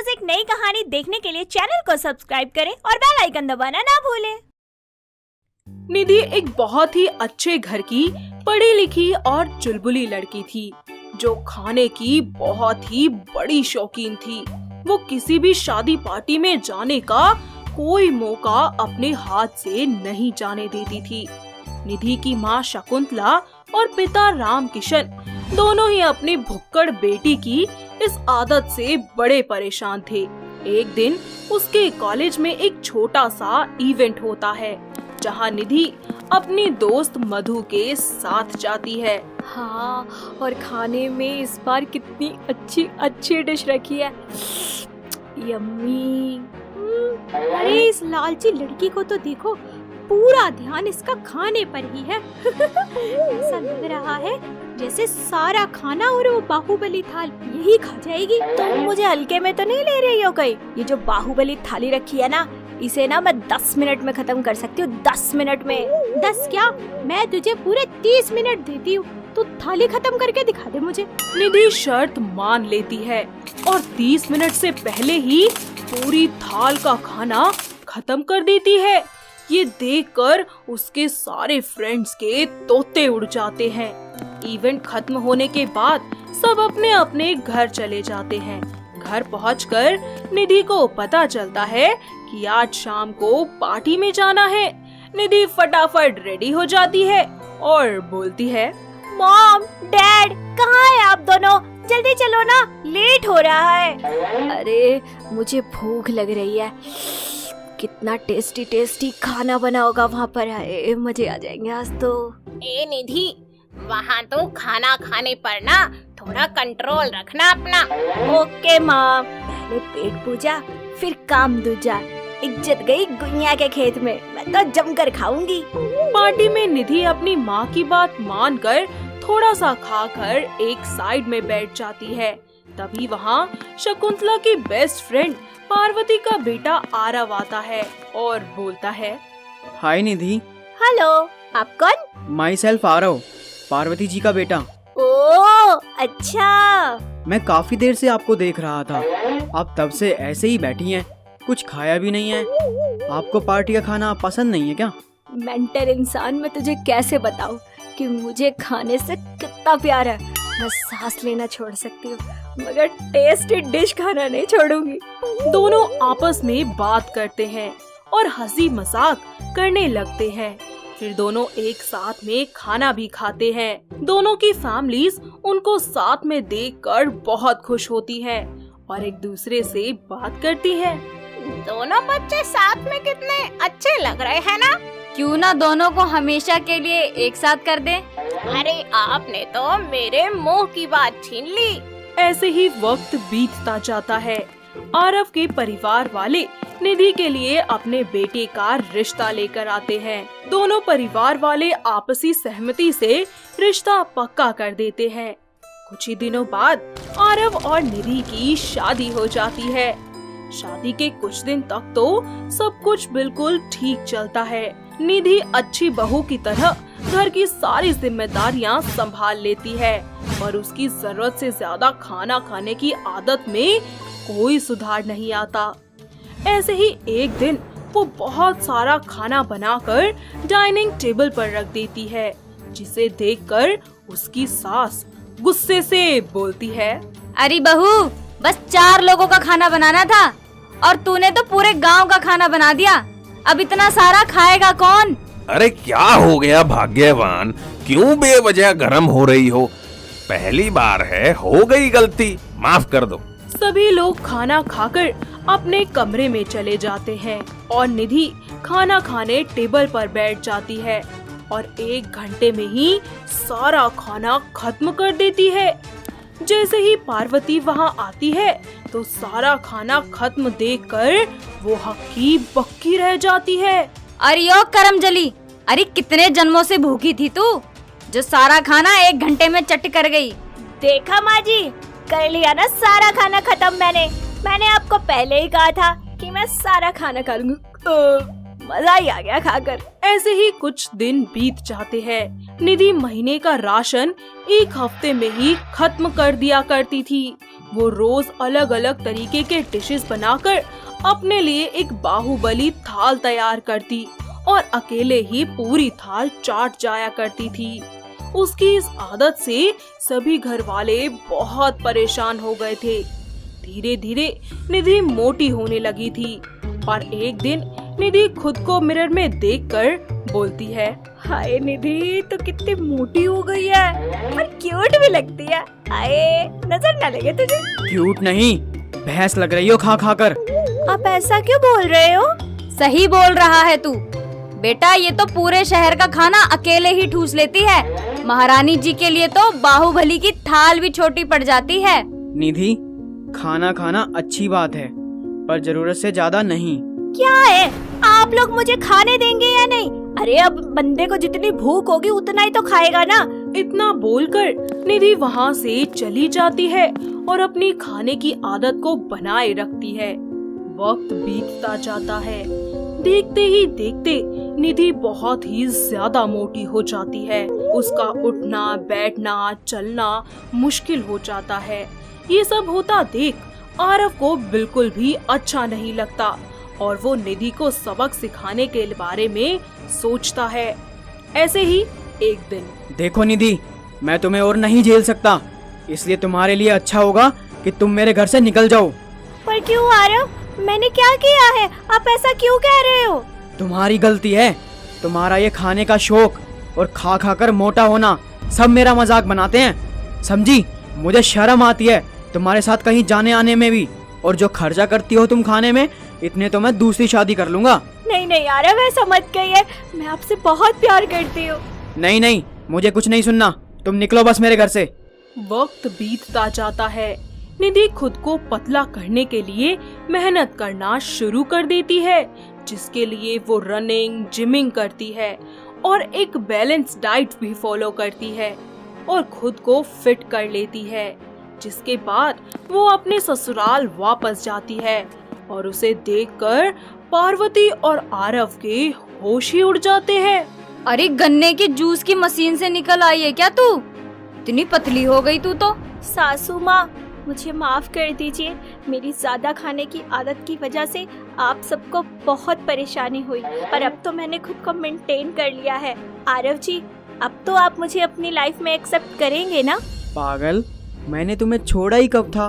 रोज एक नई कहानी देखने के लिए चैनल को सब्सक्राइब करें और बेल आइकन दबाना ना भूलें। निधि एक बहुत ही अच्छे घर की पढ़ी लिखी और चुलबुली लड़की थी जो खाने की बहुत ही बड़ी शौकीन थी। वो किसी भी शादी पार्टी में जाने का कोई मौका अपने हाथ से नहीं जाने देती थी। निधि की माँ शकुंतला और पिता रामकिशन दोनों ही अपनी भुक्कड़ बेटी की इस आदत से बड़े परेशान थे। एक दिन उसके कॉलेज में एक छोटा सा इवेंट होता है जहाँ निधि अपनी दोस्त मधु के साथ जाती है। हाँ, और खाने में इस बार कितनी अच्छी डिश रखी है। यम्मी। अरे इस लालची लड़की को तो देखो, पूरा ध्यान इसका खाने पर ही है। ऐसा लग रहा है जैसे सारा खाना और वो बाहुबली थाल यही खा जाएगी। तुम मुझे हल्के में तो नहीं ले रही हो कहीं? ये जो बाहुबली थाली रखी है ना, इसे ना मैं 10 मिनट में खत्म कर सकती हूँ। 10 मिनट में। 10 क्या, मैं तुझे पूरे 30 मिनट देती हूँ। तू थाली खत्म करके दिखा दे मुझे। निधि शर्त मान लेती है और 30 मिनट से पहले ही पूरी थाल का खाना खत्म कर देती है। ये देखकर उसके सारे फ्रेंड्स के तोते उड़ जाते हैं। इवेंट खत्म होने के बाद सब अपने अपने घर चले जाते हैं। घर पहुंचकर निधि को पता चलता है कि आज शाम को पार्टी में जाना है। निधि फटाफट रेडी हो जाती है और बोलती है, मॉम, डैड, कहाँ है आप दोनों? जल्दी चलो ना, लेट हो रहा है। अरे मुझे भूख लग रही है। कितना टेस्टी खाना बना होगा वहाँ पर। है मजे आ जाएंगे आज तो। ए निधि, वहाँ तो खाना खाने पर ना थोड़ा कंट्रोल रखना अपना। ओके माँ, पहले पेट पूजा फिर काम दूजा। इज्जत गई गुइया के खेत में, मैं तो जमकर खाऊंगी। पार्टी में निधि अपनी माँ की बात मानकर थोड़ा सा खाकर एक साइड में बैठ जाती है। तभी वहाँ शकुंतला की बेस्ट फ्रेंड पार्वती का बेटा आरव आता है और बोलता है, हाय निधि। हेलो, आप कौन? माई सेल्फ आरव, पार्वती जी का बेटा। ओह अच्छा। मैं काफी देर से आपको देख रहा था। आप तब से ऐसे ही बैठी हैं, कुछ खाया भी नहीं है। आपको पार्टी का खाना पसंद नहीं है क्या? मेंटल इंसान, मैं तुझे कैसे बताऊं कि मुझे खाने से कितना प्यार है। मैं सांस लेना छोड़ सकती हूँ मगर टेस्टी डिश खाना नहीं छोड़ूंगी। दोनों आपस में बात करते हैं और हंसी मजाक करने लगते हैं। फिर दोनों एक साथ में खाना भी खाते हैं। दोनों की फैमिलीज उनको साथ में देखकर बहुत खुश होती हैं और एक दूसरे से बात करती हैं। दोनों बच्चे साथ में कितने अच्छे लग रहे हैं ना। क्यों ना दोनों को हमेशा के लिए एक साथ कर दें? अरे आपने तो मेरे मुंह की बात छीन ली। ऐसे ही वक्त बीतता जाता है। आरव के परिवार वाले निधि के लिए अपने बेटे का रिश्ता लेकर आते हैं। दोनों परिवार वाले आपसी सहमति से रिश्ता पक्का कर देते हैं। कुछ ही दिनों बाद आरव और निधि की शादी हो जाती है। शादी के कुछ दिन तक तो सब कुछ बिल्कुल ठीक चलता है। निधि अच्छी बहू की तरह घर की सारी जिम्मेदारियां संभाल लेती है और उसकी जरूरत से ज्यादा खाना खाने की आदत में कोई सुधार नहीं आता। ऐसे ही एक दिन वो बहुत सारा खाना बनाकर डाइनिंग टेबल पर रख देती है, जिसे देखकर उसकी सास गुस्से से बोलती है, अरे बहू, बस 4 लोगों का खाना बनाना था और तूने तो पूरे गांव का खाना बना दिया। अब इतना सारा खाएगा कौन? अरे क्या हो गया भाग्यवान, क्यों बेवजह गरम हो रही हो? पहली बार है, हो गई गलती, माफ कर दो। सभी लोग खाना खाकर अपने कमरे में चले जाते हैं और निधि खाना खाने टेबल पर बैठ जाती है और 1 घंटे में ही सारा खाना खत्म कर देती है। जैसे ही पार्वती वहाँ आती है तो सारा खाना खत्म देखकर वो हक्की बक्की रह जाती है। अरे यो करमजली, अरे कितने जन्मों से भूखी थी तू, जो सारा खाना 1 घंटे में चट कर गई। देखा माँ जी, कर लिया ना सारा खाना खत्म। मैंने आपको पहले ही कहा था कि मैं सारा खाना खा लूंगी। मजा ही आ गया खाकर। ऐसे ही कुछ दिन बीत जाते हैं। निधि महीने का राशन 1 हफ्ते में ही खत्म कर दिया करती थी। वो रोज अलग अलग तरीके के डिशेस बनाकर अपने लिए एक बाहुबली थाल तैयार करती और अकेले ही पूरी थाल चाट जाया करती थी। उसकी इस आदत से सभी घर वाले बहुत परेशान हो गए थे। धीरे धीरे निधि मोटी होने लगी थी और एक दिन निधि खुद को मिरर में देखकर बोलती है, हाय निधि, तो कितनी मोटी हो गई है, पर क्यूट भी लगती है। हाय, नजर न लगे तुझे। क्यूट नहीं, भैंस लग रही हो खा खा कर। आप ऐसा क्यों बोल रहे हो? सही बोल रहा है तू। बेटा, ये तो पूरे शहर का खाना अकेले ही ठूस लेती है। महारानी जी के लिए तो बाहुबली की थाल भी छोटी पड़ जाती है। निधि, खाना खाना अच्छी बात है, पर जरूरत से ज्यादा नहीं। क्या है, आप लोग मुझे खाने देंगे या नहीं? अरे अब बंदे को जितनी भूख होगी उतना ही तो खाएगा ना। इतना बोलकर निधि वहाँ से चली जाती है और अपनी खाने की आदत को बनाए रखती है। वक्त बीतता जाता है। देखते ही देखते निधि बहुत ही ज्यादा मोटी हो जाती है। उसका उठना, बैठना, चलना मुश्किल हो जाता है। ये सब होता देख आरव को बिल्कुल भी अच्छा नहीं लगता और वो निधि को सबक सिखाने के बारे में सोचता है। ऐसे ही एक दिन, देखो निधि, मैं तुम्हें और नहीं झेल सकता, इसलिए तुम्हारे लिए अच्छा होगा कि तुम मेरे घर से निकल जाओ। पर क्यों आरव, मैंने क्या किया है? आप ऐसा क्यों कह रहे हो? तुम्हारी गलती है। तुम्हारा ये खाने का शौक और खा खा कर मोटा होना, सब मेरा मजाक बनाते हैं, समझी? मुझे शर्म आती है तुम्हारे साथ कहीं जाने आने में भी। और जो खर्चा करती हो तुम खाने में, इतने तो मैं दूसरी शादी कर लूंगा। नहीं नहीं आरव, ऐसा मत कहिए, मैं आपसे बहुत प्यार करती हूँ। नहीं नहीं, मुझे कुछ नहीं सुनना, तुम निकलो बस मेरे घर से। वक्त बीतता जाता है। निधि खुद को पतला करने के लिए मेहनत करना शुरू कर देती है, जिसके लिए वो रनिंग, जिमिंग करती है और एक बैलेंस डाइट भी फॉलो करती है और खुद को फिट कर लेती है। जिसके बाद वो अपने ससुराल वापस जाती है और उसे देखकर पार्वती और आरव के होश ही उड़ जाते हैं। अरे, गन्ने के जूस की मशीन से निकल आई है क्या तू? इतनी पतली हो गई तू तो। सासू माँ, मुझे माफ कर दीजिए, मेरी ज्यादा खाने की आदत की वजह से आप सबको बहुत परेशानी हुई, पर अब तो मैंने खुद को मेंटेन कर लिया है। आरव जी, अब तो आप मुझे अपनी लाइफ में एक्सेप्ट करेंगे ना? पागल, मैंने तुम्हें छोड़ा ही कब था?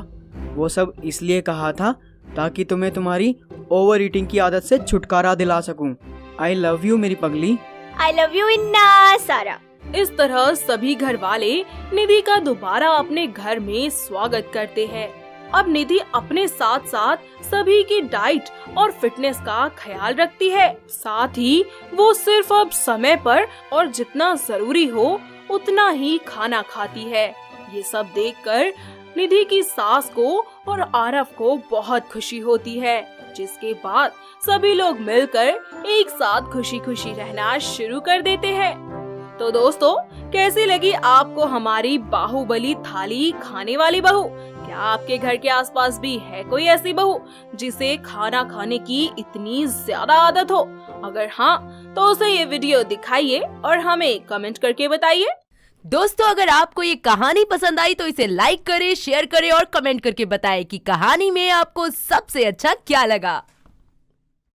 वो सब इसलिए कहा था ताकि तुम्हें तुम्हारी ओवर ईटिंग की आदत से छुटकारा दिला सकूं। आई लव यू मेरी पगली। आई लव यू इन्ना सारा। इस तरह सभी घर वाले निधि का दोबारा अपने घर में स्वागत करते हैं। अब निधि अपने साथ साथ सभी की डाइट और फिटनेस का ख्याल रखती है। साथ ही वो सिर्फ अब समय पर और जितना जरूरी हो उतना ही खाना खाती है। ये सब देखकर निधि की सास को और आरव को बहुत खुशी होती है, जिसके बाद सभी लोग मिलकर एक साथ खुशी खुशी रहना शुरू कर देते हैं। तो दोस्तों, कैसी लगी आपको हमारी बाहुबली थाली खाने वाली बहू? क्या आपके घर के आसपास भी है कोई ऐसी बहू जिसे खाना खाने की इतनी ज्यादा आदत हो? अगर हाँ, तो उसे ये वीडियो दिखाइए और हमें कमेंट करके बताइए। दोस्तों, अगर आपको ये कहानी पसंद आई तो इसे लाइक करें, शेयर करें और कमेंट करके बताएं कि कहानी में आपको सबसे अच्छा क्या लगा।